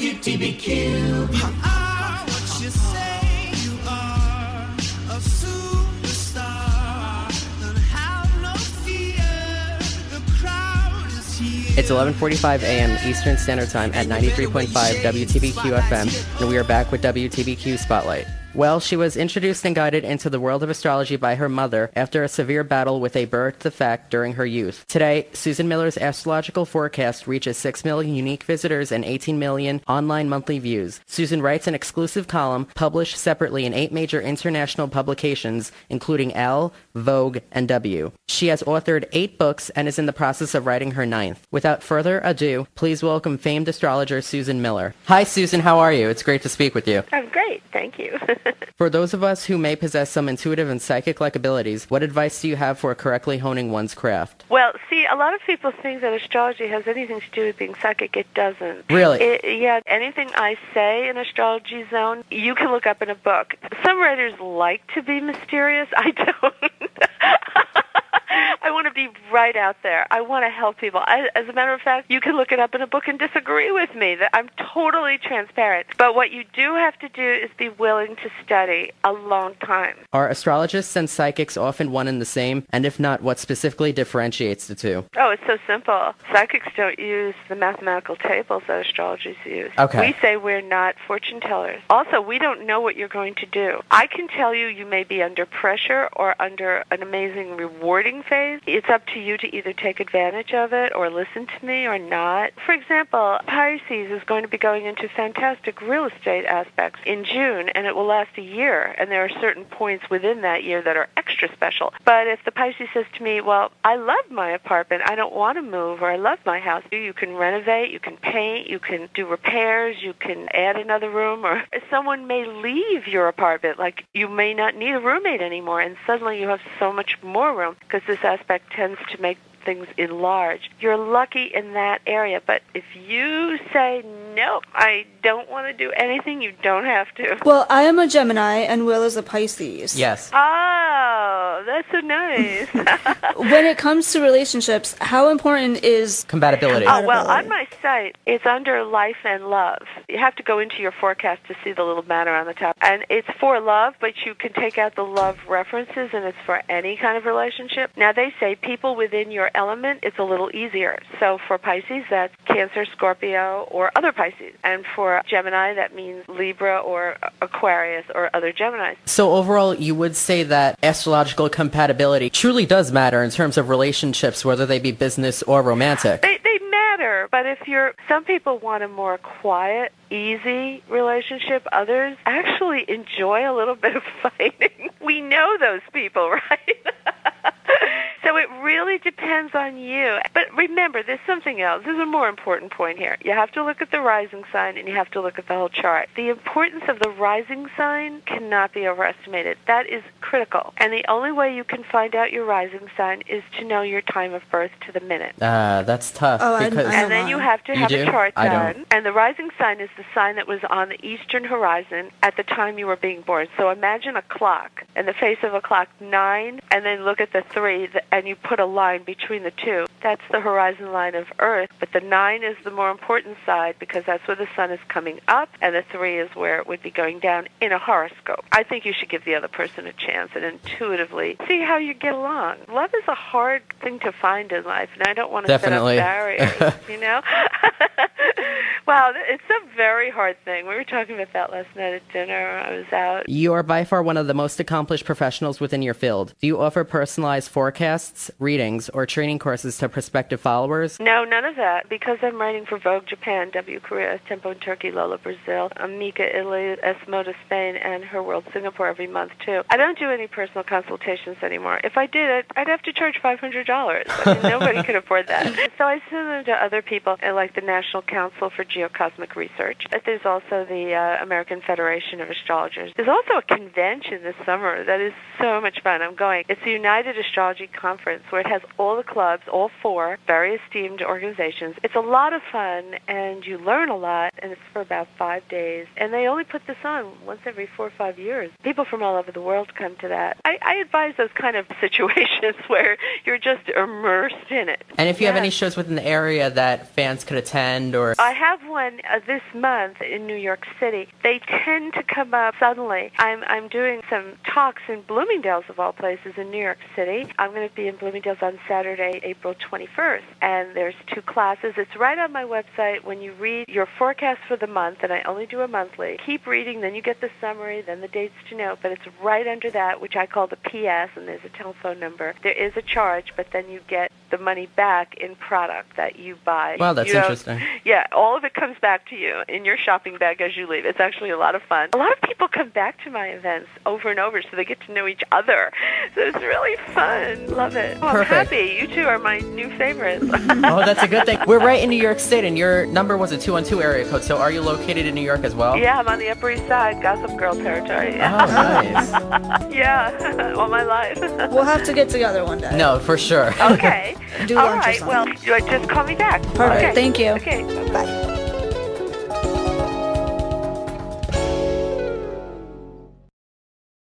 WTBQ. What you say, you are a superstar. Don't have no fear, the crowd is here. It's 11:45 a.m. Eastern Standard Time at 93.5 WTBQ FM, and we are back with WTBQ Spotlight. Well, she was introduced and guided into the world of astrology by her mother after a severe battle with a birth defect during her youth. Today, Susan Miller's astrological forecast reaches 6 million unique visitors and 18 million online monthly views. Susan writes an exclusive column published separately in 8 major international publications, including Elle, Vogue, and W. She has authored 8 books and is in the process of writing her 9th. Without further ado, please welcome famed astrologer Susan Miller. Hi, Susan. How are you? It's great to speak with you. I'm great. Thank you. For those of us who may possess some intuitive and psychic-like abilities, what advice do you have for correctly honing one's craft? Well, see, a lot of people think that astrology has anything to do with being psychic. It doesn't. Really? Yeah, anything I say in Astrology Zone, you can look up in a book. Some writers like to be mysterious. I don't. I want to be right out there. I want to help people. As a matter of fact, you can look it up in a book and disagree with me. That I'm totally transparent. But what you do have to do is be willing to study a long time. Are astrologists and psychics often one and the same? And if not, what specifically differentiates the two? Oh, it's so simple. Psychics don't use the mathematical tables that astrologers use. Okay. We say we're not fortune tellers. Also, we don't know what you're going to do. I can tell you may be under pressure or under an amazing rewarding phase. It's up to you to either take advantage of it or listen to me or not. For example, Pisces is going to be going into fantastic real estate aspects in June, and it will last a year, and there are certain points within that year that are extra special. But if the Pisces says to me, well, I love my apartment, I don't want to move, or I love my house, you can renovate, you can paint, you can do repairs, you can add another room, or someone may leave your apartment, like you may not need a roommate anymore, and suddenly you have so much more room, because this aspect tends to make things enlarge. You're lucky in that area, but if you say, no, I don't want to do anything, you don't have to. Well, I am a Gemini, and Will is a Pisces. Yes. Oh, that's so nice. When it comes to relationships, how important is Compatibility. Oh, well, on my site, it's under life and love. You have to go into your forecast to see the little banner on the top. And it's for love, but you can take out the love references, and it's for any kind of relationship. Now, they say people within your element, it's a little easier. So for Pisces, that's Cancer, Scorpio, or other Pisces. And for Gemini, that means Libra or Aquarius or other Geminis. So overall, you would say that astrological compatibility truly does matter in terms of relationships, whether they be business or romantic. They matter, but if some people want a more quiet, easy relationship. Others actually enjoy a little bit of fighting. We know those people, right? So it really depends on you. But remember, there's something else. There's a more important point here. You have to look at the rising sign, and you have to look at the whole chart. The importance of the rising sign cannot be overestimated. That is critical. And the only way you can find out your rising sign is to know your time of birth to the minute. That's tough. Oh, because and then you have to have a chart I done. don't. And the rising sign is the sign that was on the eastern horizon at the time you were being born. So imagine a clock, and the face of a clock 9, and then look at the 3, and you put a line between the 2. That's the horizon line of Earth, but the 9 is the more important side because that's where the sun is coming up, and the 3 is where it would be going down in a horoscope. I think you should give the other person a chance and intuitively see how you get along. Love is a hard thing to find in life, and I don't want to Definitely. set up barriers, you know? Wow, it's a very hard thing. We were talking about that last night at dinner. I was out. You are by far one of the most accomplished professionals within your field. Do you offer personalized forecasts, readings, or training courses to prospective followers? No, none of that. Because I'm writing for Vogue Japan, W Korea, Tempo in Turkey, Lola Brazil, Amica Italy, Esmoda Spain, and Her World Singapore every month, too. I don't do any personal consultations anymore. If I did it, I'd have to charge $500. I mean, nobody could afford that. So I send them to other people, like the National Council for Geocosmic Research. There's also the American Federation of Astrologers. There's also a convention this summer that is so much fun. I'm going. It's the United Astrology Conference, where it has all the clubs, all 4, very esteemed organizations. It's a lot of fun, and you learn a lot, and it's for about 5 days. And they only put this on once every 4 or 5 years. People from all over the world come to that. I advise those kind of situations where you're just immersed in it. And if you have any shows within the area that fans could attend, or... I have one this month in New York City. They tend to come up suddenly. I'm doing some talks in Bloomingdale's, of all places, in New York City. I'm going to be in Bloomingdale's on Saturday, April 21st, and there's 2 classes. It's right on my website. When you read your forecast for the month, and I only do a monthly, keep reading, then you get the summary, then the dates to note, but it's right under that, which I call the PS, and there's a telephone number. There is a charge, but then you get the money back in product that you buy. Wow, that's interesting. Yeah, all of it comes back to you in your shopping bag as you leave. It's actually a lot of fun. A lot of people come back to my events over and over, so they get to know each other. So it's really fun. Love it. Oh, I'm happy. You two are my new favorites. Oh, that's a good thing. We're right in New York State, and your number was a 212 area code, so are you located in New York as well? Yeah, I'm on the Upper East Side, Gossip Girl territory. Oh, nice. Yeah, all my life. We'll have to get together one day. No, for sure. Okay. Do All lunch or right, something. well, just call me back. Perfect. Okay. Thank you. Okay, bye-bye.